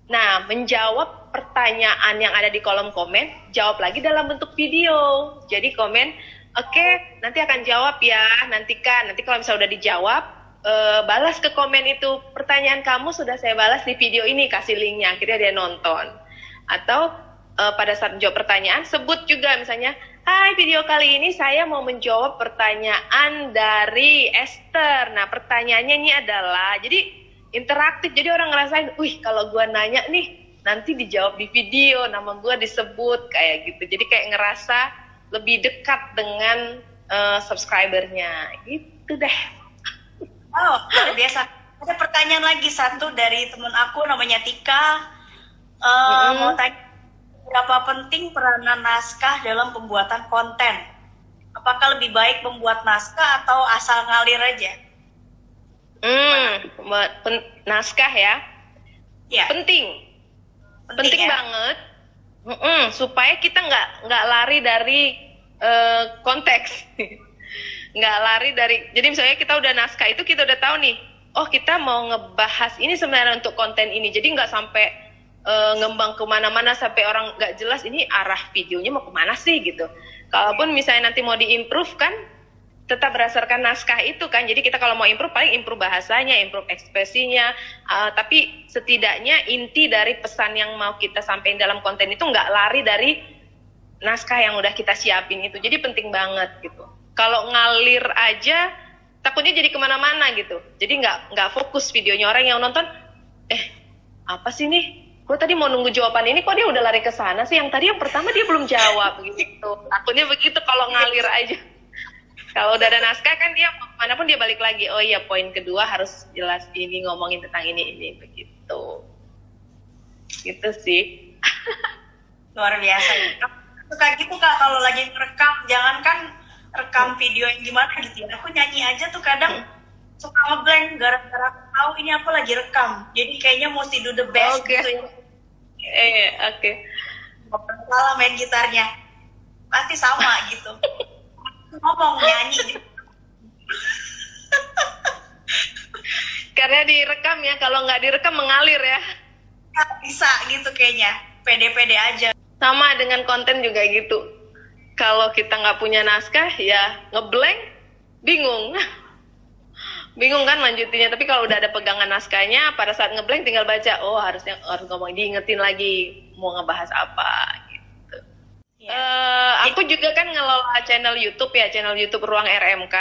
Nah, menjawab pertanyaan yang ada di kolom komen, jawab lagi dalam bentuk video. Jadi komen, oke, nanti akan jawab ya, nanti kalau misalnya udah dijawab, balas ke komen itu, pertanyaan kamu sudah saya balas di video ini, kasih linknya, akhirnya dia nonton. Atau pada saat menjawab pertanyaan, sebut juga misalnya, hai, video kali ini saya mau menjawab pertanyaan dari Esther. Nah, pertanyaannya ini adalah, jadi interaktif, jadi orang ngerasain, kalau gue nanya nih, nanti dijawab di video, nama gue disebut, kayak gitu. Jadi kayak ngerasa lebih dekat dengan subscribernya, gitu deh. Luar biasa. Ada pertanyaan lagi satu dari teman aku namanya Tika. Mau tanya, berapa penting peranan naskah dalam pembuatan konten? Apakah lebih baik membuat naskah atau asal ngalir aja? Naskah ya? Penting ya? Banget. Supaya kita nggak lari dari konteks. Nggak lari dari, jadi misalnya kita udah naskah itu kita udah tahu nih, kita mau ngebahas ini sebenarnya untuk konten ini, jadi nggak sampai ngembang kemana-mana sampai orang nggak jelas ini arah videonya mau kemana sih gitu. Kalaupun misalnya nanti mau diimprove kan tetap berdasarkan naskah itu kan, jadi kita kalau mau improve paling improve bahasanya, improve ekspresinya, tapi setidaknya inti dari pesan yang mau kita sampaikan dalam konten itu nggak lari dari naskah yang udah kita siapin itu, jadi penting banget gitu. Kalau ngalir aja takutnya jadi kemana-mana gitu, jadi nggak fokus videonya. Orang yang nonton apa sih nih, gue tadi mau nunggu jawaban ini kok dia udah lari ke sana sih, yang tadi yang pertama dia belum jawab gitu. Takutnya begitu kalau ngalir aja. Kalau udah ada naskah kan dia manapun dia balik lagi, oh iya poin kedua harus jelas ini, ngomongin tentang ini begitu. Gitu sih. Luar biasa ya. Suka gitu Kak kalau lagi ngerekam, jangankan rekam video yang gimana gitu ya. Aku nyanyi aja tuh kadang suka ngeblank gara-gara aku tahu ini aku lagi rekam. Jadi kayaknya mesti do the best gitu ya. Oke. Salah main gitarnya. Pasti sama gitu. Ngomong nyanyi gitu. Karena direkam ya, kalau nggak direkam mengalir ya. Nggak bisa gitu kayaknya. Pede-pede aja. Sama dengan konten juga gitu. Kalau kita nggak punya naskah ya ngeblank, bingung. Bingung kan lanjutinnya. Tapi kalau udah ada pegangan naskahnya, pada saat ngeblank tinggal baca. Oh harus ngomong, diingetin lagi mau ngebahas apa gitu. Aku juga kan ngelola channel YouTube ya, channel YouTube Ruang RMK.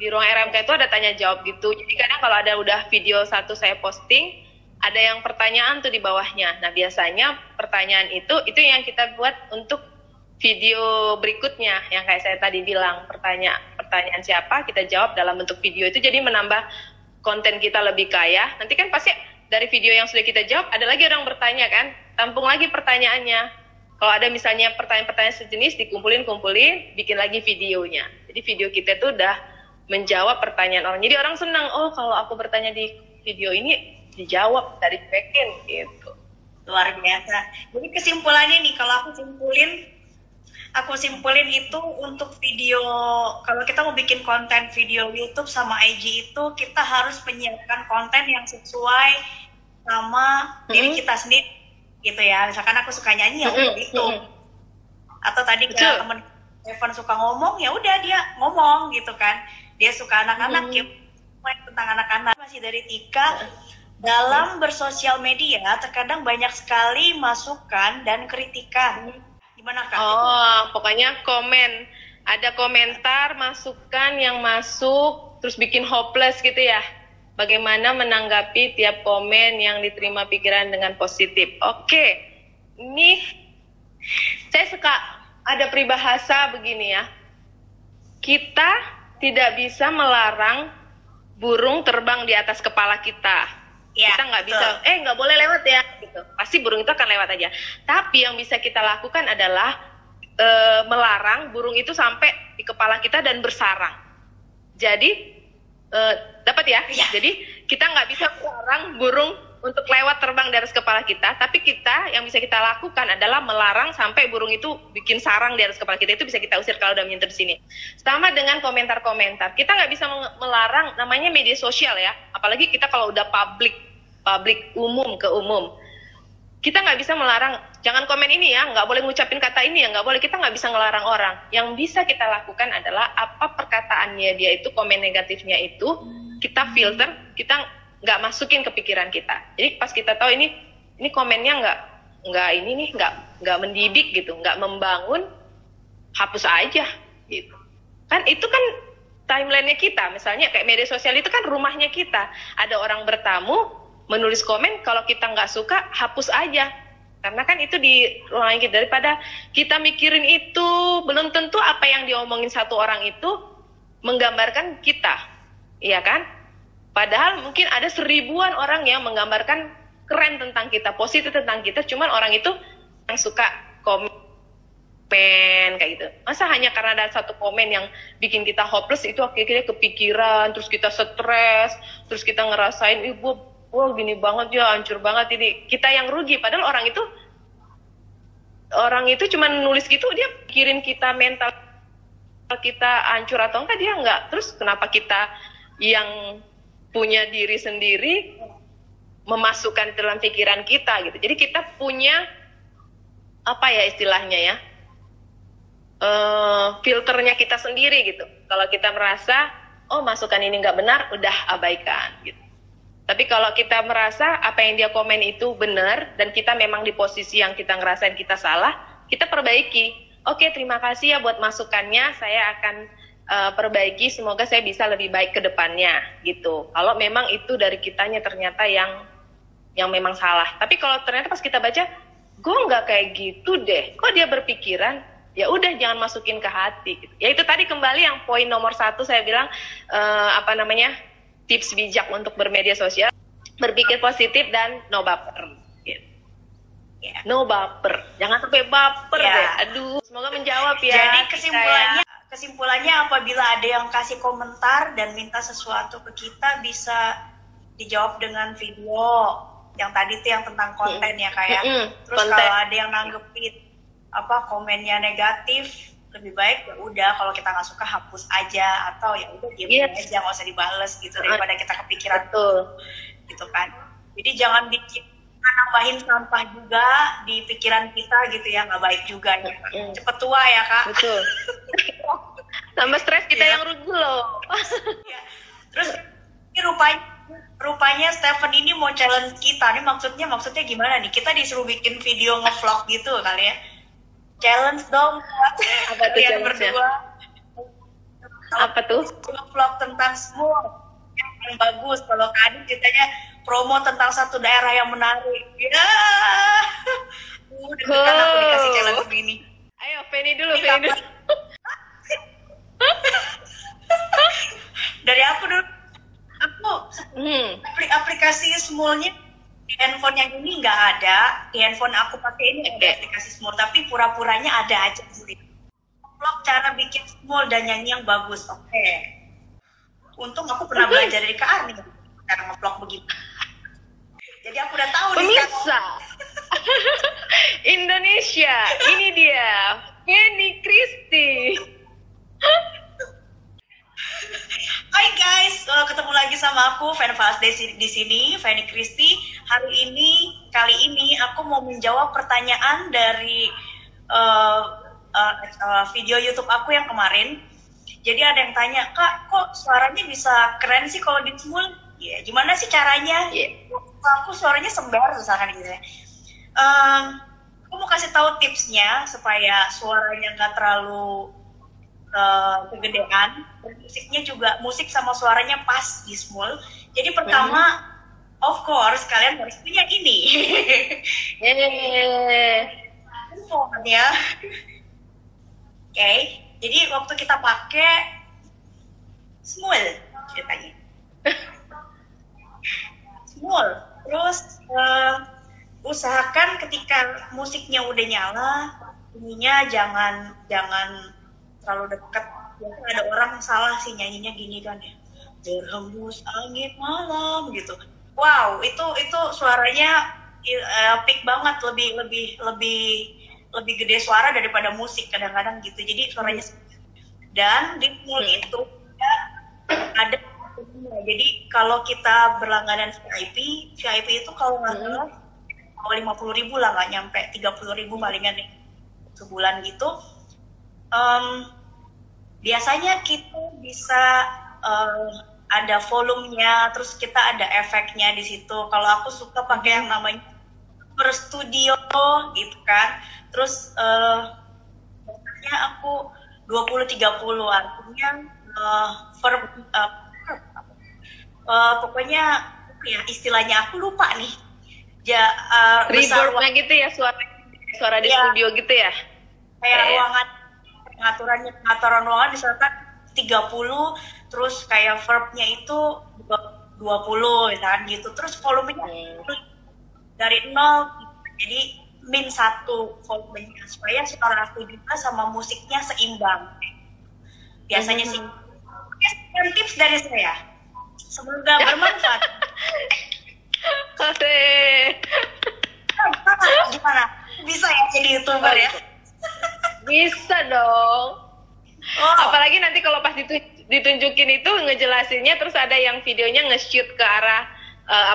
Di Ruang RMK itu ada tanya jawab gitu. Jadi kadang kalau ada udah video satu saya posting, ada yang pertanyaan tuh di bawahnya. Nah biasanya pertanyaan itu yang kita buat untuk video berikutnya, yang kayak saya tadi bilang, pertanyaan siapa kita jawab dalam bentuk video itu, jadi menambah konten kita lebih kaya. Nanti kan pasti dari video yang sudah kita jawab ada lagi orang bertanya kan, tampung lagi pertanyaannya. Kalau ada misalnya pertanyaan-pertanyaan sejenis, dikumpulin, bikin lagi videonya. Jadi video kita tuh udah menjawab pertanyaan orang. Jadi orang senang, oh kalau aku bertanya di video ini dijawab dari back-end gitu. Luar biasa. Jadi kesimpulannya nih, kalau aku simpulin itu untuk video, kalau kita mau bikin konten video YouTube sama IG itu, kita harus menyiapkan konten yang sesuai sama diri kita sendiri gitu ya. Misalkan aku suka nyanyi ya udah itu. Atau tadi kayak temen Evan suka ngomong, ya udah dia ngomong gitu kan. Dia suka anak-anak, ya tentang anak-anak. Masih dari Tika. Dalam bersosial media terkadang banyak sekali masukan dan kritikan. Gimana Kak? Oh, pokoknya komen. Ada komentar, masukan yang masuk, terus bikin hopeless gitu ya. Bagaimana menanggapi tiap komen yang diterima pikiran dengan positif. Oke, ini saya suka ada peribahasa begini ya. Kita tidak bisa melarang burung terbang di atas kepala kita. Ya, kita nggak bisa, nggak boleh lewat ya, gitu. Pasti burung itu akan lewat aja. Tapi yang bisa kita lakukan adalah melarang burung itu sampai di kepala kita dan bersarang. Jadi dapat ya? Jadi kita nggak bisa melarang burung untuk lewat terbang di atas kepala kita, tapi kita yang bisa kita lakukan adalah melarang sampai burung itu bikin sarang di atas kepala kita. Itu bisa kita usir kalau udah menyentuh di sini. Sama dengan komentar-komentar, kita nggak bisa melarang, namanya media sosial ya, apalagi kita kalau udah publik umum ke umum, kita nggak bisa melarang jangan komen ini ya, nggak boleh ngucapin kata ini ya, nggak boleh. Kita nggak bisa ngelarang orang. Yang bisa kita lakukan adalah apa perkataannya dia itu, komen negatifnya itu kita filter, kita nggak masukin ke pikiran kita. Jadi pas kita tahu ini komennya nggak mendidik gitu, nggak membangun, hapus aja gitu. Kan itu kan timelinenya kita, misalnya kayak media sosial itu kan rumahnya kita. Ada orang bertamu menulis komen, kalau kita nggak suka hapus aja, karena kan itu di ruangan kita. Daripada kita mikirin itu, belum tentu apa yang diomongin satu orang itu menggambarkan kita, iya kan? Padahal mungkin ada 1000-an orang yang menggambarkan keren tentang kita, positif tentang kita, cuman orang itu yang suka komen kayak gitu. Masa hanya karena ada satu komen yang bikin kita hopeless, itu akhirnya kepikiran, terus kita stres, terus kita ngerasain, wah gini banget ya, hancur banget ini. Kita yang rugi, padahal orang itu cuma nulis gitu, dia pikirin kita mental kita hancur atau enggak, dia enggak. Terus kenapa kita yang punya diri sendiri memasukkan dalam pikiran kita gitu. Jadi kita punya apa ya istilahnya ya, filternya kita sendiri gitu. Kalau kita merasa oh masukan ini nggak benar, udah abaikan gitu. Tapi kalau kita merasa apa yang dia komen itu benar dan kita memang di posisi yang kita ngerasain kita salah, kita perbaiki. Oke, terima kasih ya buat masukannya, saya akan perbaiki, semoga saya bisa lebih baik ke depannya gitu. Kalau memang itu dari kitanya ternyata yang memang salah. Tapi kalau ternyata pas kita baca, gue nggak kayak gitu deh, kok dia berpikiran, ya udah jangan masukin ke hati gitu. Ya itu tadi kembali yang poin nomor 1 saya bilang tips bijak untuk bermedia sosial. berpikir positif dan no baper. Gitu. Ya. No baper, jangan sampai baper Ya. deh. Aduh, semoga menjawab ya. Jadi kita kesimpulannya apabila ada yang kasih komentar dan minta sesuatu ke kita bisa dijawab dengan video yang tadi tuh yang tentang konten ya kayak. Terus konten. kalau ada yang nanggepin komennya negatif, lebih baik ya udah kalau kita nggak suka hapus aja atau ya udah diam aja nggak usah dibales gitu daripada kita kepikiran gitu kan. Jadi jangan nambahin sampah juga di pikiran kita gitu ya, nggak baik juga ya. Cepet tua ya Kak. Betul. Tambah stres kita yang rugi loh. Ya. Terus ini rupanya Stephen ini mau challenge kita nih, maksudnya gimana nih? Kita disuruh bikin video ngevlog gitu kali ya. Challenge dong Apa tuh kalian challenge-nya? berdua. Apa tuh? Ngevlog tentang semua yang bagus. Kalau Kak Adi ceritanya promo tentang satu daerah yang menarik. Ya. Deg-degan aku dikasih challenge begini. Ayo, Penny dulu, Penny dulu. Dari aku dulu. Aplikasi Smule-nya di handphone yang ini nggak ada. Di handphone aku pakai ini ada aplikasi Smule, tapi pura-puranya ada aja sih. Vlog cara bikin Smule dan nyanyi yang bagus. Oke. Untung aku pernah belajar dari Kak Arni cara nge-vlog begini. Jadi aku udah tahu nih Pemirsa Indonesia, ini dia Penny Christie. Hai guys, ketemu lagi sama aku Fanny Fasde di sini, Fanny Christie. Kali ini aku mau menjawab pertanyaan dari video YouTube aku yang kemarin. Jadi ada yang tanya, Kak, kok suaranya bisa keren sih kalau di Smule? Ya, gimana sih caranya? Aku suaranya sember misalkan gitu ya. Aku mau kasih tahu tipsnya supaya suaranya nggak terlalu kegedean. Musiknya juga, musik sama suaranya pas di Smule. Jadi pertama, of course kalian harus punya ini. Handphone ya. Oke, jadi waktu kita pakai Smule ceritanya. Smule, terus usahakan ketika musiknya udah nyala, bunyinya jangan terlalu dekat. Biasanya ada orang yang salah sih nyanyinya gini kan ya, berhembus angin malam gitu. Wow, itu suaranya peak banget, lebih gede suara daripada musik kadang-kadang gitu. Jadi suaranya dan di Smule itu ada. Jadi kalau kita berlangganan VIP itu kalau nggak salah 50.000 lah, nggak nyampe 30.000 palingan nih sebulan gitu. Biasanya kita bisa ada volumenya, terus kita ada efeknya di situ. Kalau aku suka pakai yang namanya per studio gitu kan. Terus biasanya aku 20-30 artinya pokoknya ya istilahnya aku lupa nih. Reverb-nya gitu ya, suara di studio gitu ya. Kayak ruangan pengaturan ruangan misalkan 30, terus kayak verb-nya itu 20 misalkan gitu. Terus volumenya dari 0, jadi min 1 volumenya supaya suara aku juga sama musiknya seimbang. Biasanya sih. Oke, tips dari saya. Semoga bermanfaat. Gimana? Bisa ya jadi YouTuber ya? Bisa dong. Apalagi nanti kalau pas ditunjukin itu ngejelasinnya, terus ada yang videonya nge-shoot ke arah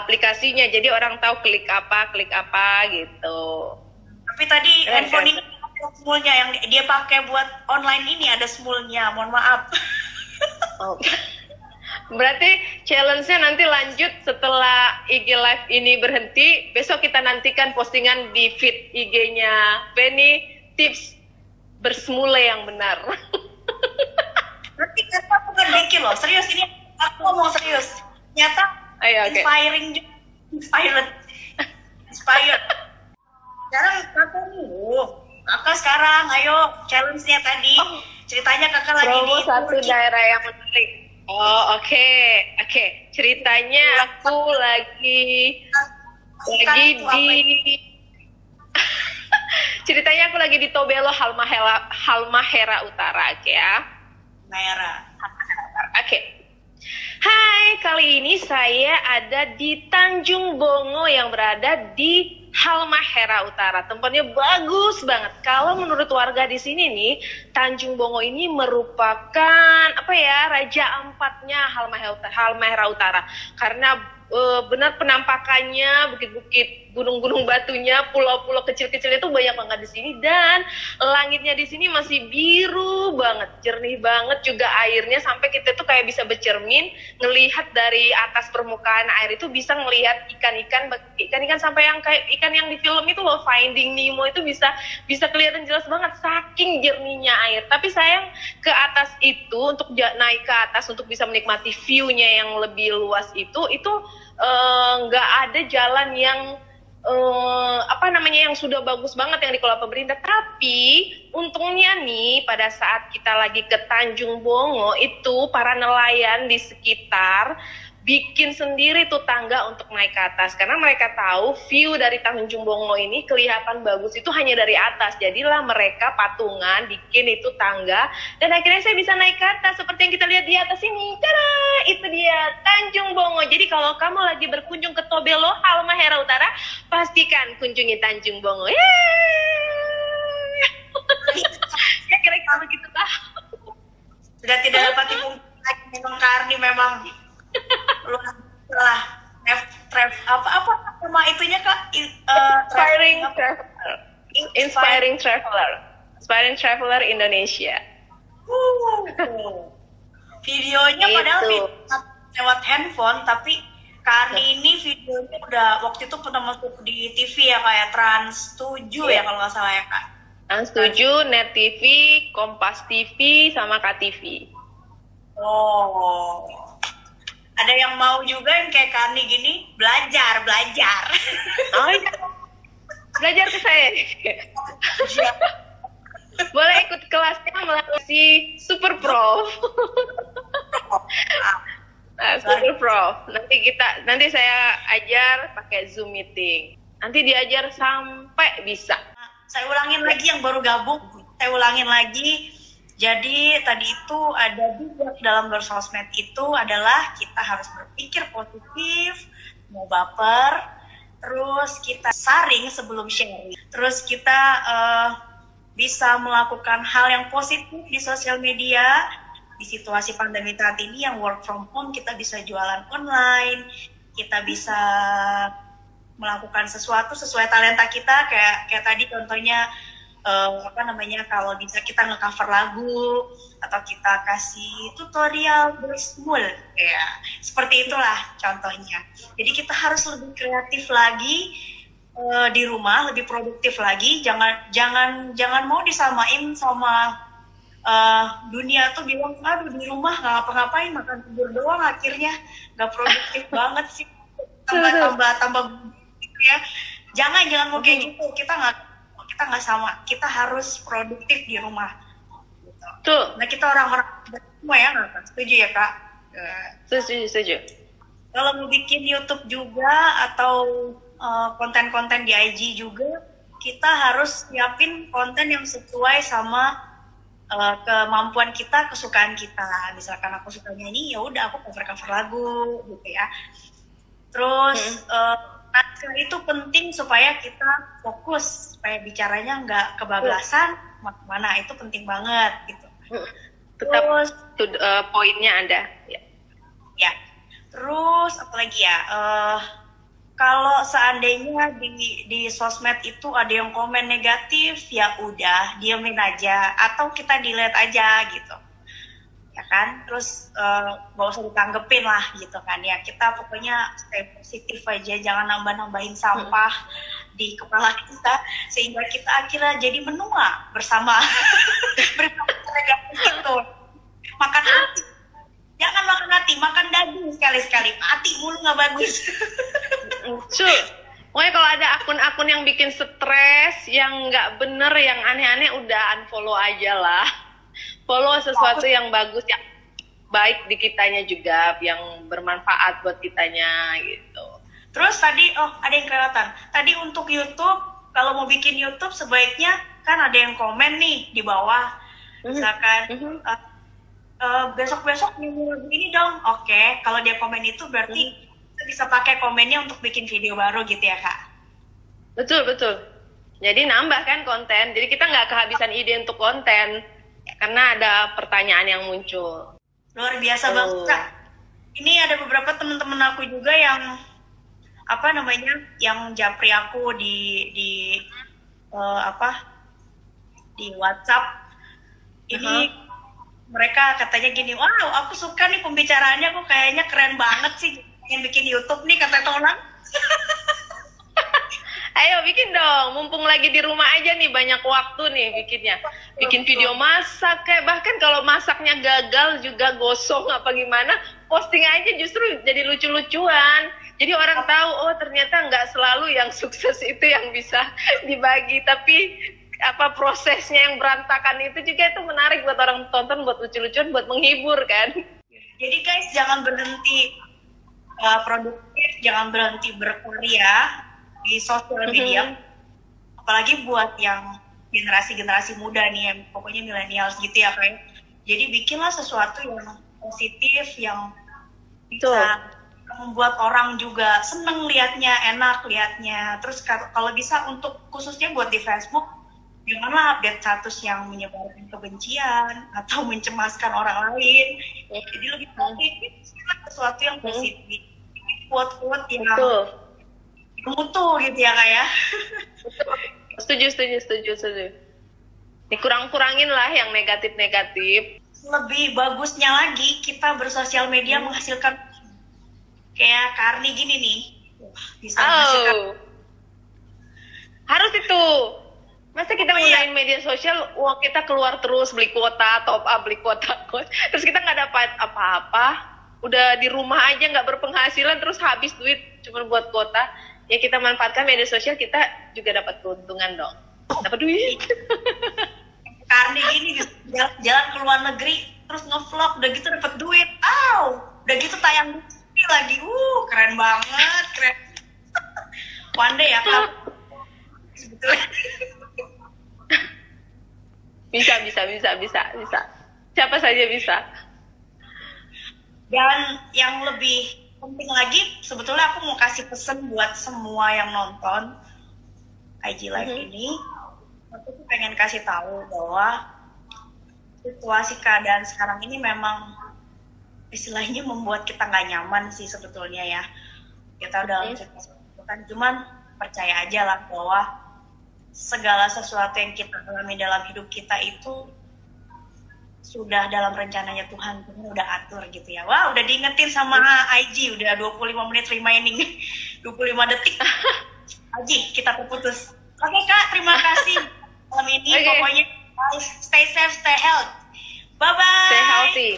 aplikasinya, jadi orang tahu klik apa gitu. Tapi tadi handphone ini Smule-nya yang dia pakai buat online ini ada Smule-nya, mohon maaf. Berarti challenge-nya nanti lanjut setelah IG Live ini berhenti. Besok kita nantikan postingan di feed IG-nya Penny, tips bersmule yang benar. Nanti kata aku kan bikin loh, serius ini aku ngomong serius. Nyata inspiring juga, inspired. Kakak sekarang, ayo challenge-nya tadi. Ceritanya kakak lagi promo di satu Turki. daerah yang menarik. Oh, oke. Ceritanya aku lagi di ceritanya aku lagi di Tobelo Halmahera Utara, oke ya. Merah. Oke. Hai, kali ini saya ada di Tanjung Bongo yang berada di Halmahera Utara. Tempatnya bagus banget. Kalau menurut warga di sini nih, Tanjung Bongo ini merupakan Raja Ampatnya Halmahera Utara. Karena benar penampakannya, bukit-bukit, gunung-gunung batunya, pulau-pulau kecil-kecil itu banyak banget di sini, dan langitnya di sini masih biru banget, jernih banget juga airnya, sampai kita tuh kayak bisa bercermin ngelihat dari atas permukaan air itu, bisa ngelihat ikan-ikan sampai yang kayak ikan yang di film itu loh, Finding Nemo, itu bisa kelihatan jelas banget saking jernihnya air. Tapi sayang ke atas itu, untuk naik ke atas untuk bisa menikmati view-nya yang lebih luas itu nggak ada jalan yang yang sudah bagus banget yang dikelola pemerintah. Tapi untungnya nih, pada saat kita lagi ke Tanjung Bongo itu, para nelayan di sekitar bikin sendiri tuh tangga untuk naik ke atas, karena mereka tahu view dari Tanjung Bongo ini kelihatan bagus itu hanya dari atas. Jadilah mereka patungan bikin itu tangga, dan akhirnya saya bisa naik ke atas seperti yang kita lihat di atas ini. Tada, itu dia Tanjung Bongo. Jadi kalau kamu lagi berkunjung ke Tobelo Halmahera Utara, pastikan kunjungi Tanjung Bongo. Ya kira-kira gitu lah. Sudah tidak dapat dipungkiri lagi, memang Karni memang luar lah. Apa nama itunya Kak? Inspiring Traveler Indonesia. Videonya padahal lewat handphone, tapi Karni ini videonya udah waktu itu pernah masuk di TV ya, kayak Trans 7 ya kalau nggak salah ya Kak. Trans 7, Net TV, Kompas TV, sama KTV. Oh, ada yang mau juga yang kayak Karni gini, belajar. Oh iya, belajar ke saya. Boleh ikut kelasnya melalui Super Prof. Super Prof. Nanti saya ajar pakai Zoom meeting. Nanti diajar sampai bisa. Saya ulangin lagi yang baru gabung. Jadi tadi itu ada juga dalam bersosmed itu adalah kita harus berpikir positif, mau baper, terus kita saring sebelum sharing, terus kita bisa melakukan hal yang positif di sosial media. Di situasi pandemi saat ini yang work from home, kita bisa jualan online, kita bisa melakukan sesuatu sesuai talenta kita, kayak tadi contohnya kalau bisa kita nge-cover lagu, atau kita kasih tutorial bersmul, ya seperti itulah contohnya. Jadi kita harus lebih kreatif lagi di rumah, lebih produktif lagi. Jangan mau disamain sama dunia tuh bilang, aduh di rumah nggak ngapa-ngapain, makan tidur doang, akhirnya nggak produktif banget sih, tambah gitu ya. Jangan mau kayak gitu. Kita nggak sama, kita harus produktif di rumah. Tuh. Nah kita orang-orang semua ya, nggak setuju ya Kak? Setuju. Kalau mau bikin YouTube juga atau konten-konten di IG juga, kita harus siapin konten yang sesuai sama kemampuan kita, kesukaan kita. Misalkan aku suka nyanyi, ya udah aku cover lagu gitu ya. Terus itu penting supaya kita fokus, supaya bicaranya nggak kebablasan, mana itu penting banget gitu. Terus poinnya ada. Ya. Terus apalagi ya? Kalau seandainya di sosmed itu ada yang komen negatif, ya udah diemin aja atau kita delete aja gitu. Ya kan, terus gak usah ditanggepin lah gitu kan ya. Kita pokoknya stay positif aja, jangan nambah-nambahin sampah di kepala kita sehingga kita akhirnya jadi menua bersama negatif itu. Makan hati, jangan makan hati, makan daging sekali-sekali, hati mulu nggak bagus. Pokoknya kalau ada akun-akun yang bikin stres, yang nggak bener, yang aneh-aneh, udah unfollow aja lah. Follow sesuatu yang bagus, yang baik di kitanya juga, yang bermanfaat buat kitanya gitu. Terus tadi, ada yang kelewatan. Tadi untuk YouTube, kalau mau bikin YouTube sebaiknya kan ada yang komen nih di bawah. Misalkan, besok-besok ini dong. Oke, kalau dia komen itu berarti kita bisa pakai komennya untuk bikin video baru gitu ya, Kak? Betul, betul. Jadi nambah kan konten. Jadi kita nggak kehabisan ide untuk konten. Karena ada pertanyaan yang muncul. Luar biasa banget, Kak. Ini ada beberapa teman-teman aku juga yang yang japri aku di WhatsApp. Ini mereka katanya gini, wow, aku suka nih pembicaraannya, kok kayaknya keren banget sih, pengen bikin YouTube nih, kata Tonan. Ayo bikin dong, mumpung lagi di rumah aja nih, banyak waktu nih bikinnya. Bikin video masak, kayak bahkan kalau masaknya gagal juga gosong apa gimana, posting aja justru jadi lucu-lucuan. Jadi orang tahu, oh ternyata nggak selalu yang sukses itu yang bisa dibagi, tapi prosesnya yang berantakan itu juga itu menarik buat orang tonton, buat lucu-lucuan, buat menghibur kan. Jadi guys, jangan berhenti produktif, jangan berhenti berkarya di sosial media, apalagi buat yang generasi muda nih, yang pokoknya millennials gitu ya kayak. Jadi bikinlah sesuatu yang positif, yang bisa membuat orang juga seneng liatnya, enak liatnya. Terus kalau bisa untuk khususnya buat di Facebook, janganlah update status yang menyebarkan kebencian atau mencemaskan orang lain. Jadi lebih baik sesuatu yang positif, quote-quote yang mutu gitu ya Kak ya. Setuju. Dikurang-kurangin lah yang negatif-negatif. Lebih bagusnya lagi kita bersosial media menghasilkan kayak Karni gini nih. Bisa menghasilkan. Harus itu. Masa kita nggunain media sosial, uang kita keluar terus, beli kuota, top up, beli kuota. Terus kita nggak dapat apa-apa. Udah di rumah aja nggak berpenghasilan, terus habis duit cuma buat kuota. Ya kita manfaatkan media sosial, kita juga dapat keuntungan dong. Dapat duit. Karena gini, jalan ke luar negeri, terus nge-vlog, udah gitu dapat duit. Udah gitu tayang lagi. Keren banget, keren. One day ya, Kak. Sebetulnya. Bisa. Siapa saja bisa. Dan yang lebih penting lagi, sebetulnya aku mau kasih pesan buat semua yang nonton IG Live ini. Aku tuh pengen kasih tahu bahwa situasi keadaan sekarang ini memang istilahnya membuat kita nggak nyaman sih sebetulnya ya. Kita udah kan, cuman percaya aja lah bahwa segala sesuatu yang kita alami dalam hidup kita itu sudah dalam rencananya Tuhan udah atur gitu ya. Wah, udah diingetin sama IG, udah 25 menit remaining, 25 detik. IG, kita terputus. Oke Kak, terima kasih malam ini. Pokoknya stay safe, stay healthy. Bye-bye. Stay healthy.